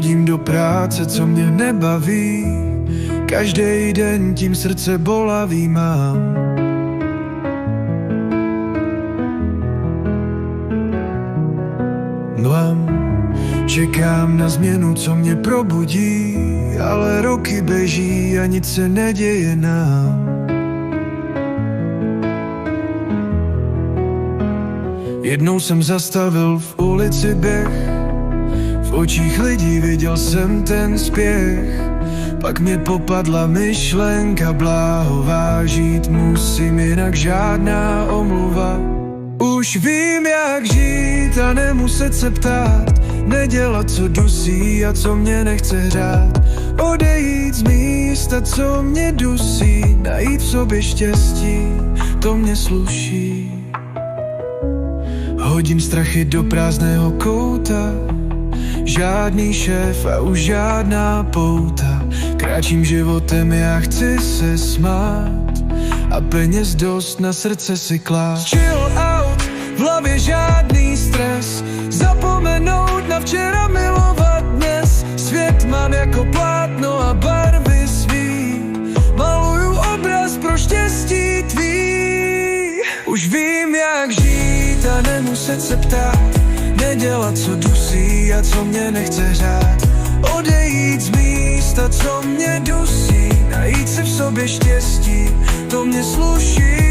Chodím do práce, co mě nebaví, každý den tím srdce bolavý mám. Čekám na změnu, co mě probudí, ale roky běží a nic se neděje nám. Jednou jsem zastavil v ulici běh, v očích lidí viděl jsem ten spěch. Pak mě popadla myšlenka bláhová, žít musím, jinak žádná omluva. Už vím, jak žít a nemuset se ptát, nedělat, co dusí a co mě nechce hřát. Odejít z místa, co mě dusí, najít v sobě štěstí, to mě sluší. Hodím strachy do prázdného kouta, žádný šéf a už žádná pouta. Kráčím životem, já chci se smát a peněz dost na srdce si klát. Chill out, v hlavě žádný stres, zapomenout na včera, milovat dnes. Svět mám jako plátno a barvy svý, maluju obraz pro štěstí tvý. Už vím, jak žít a nemuset se ptát, nedělat, co dusí a co mě nechce hřát. Odejít z místa, co mě dusí, najít si v sobě štěstí, to mě sluší.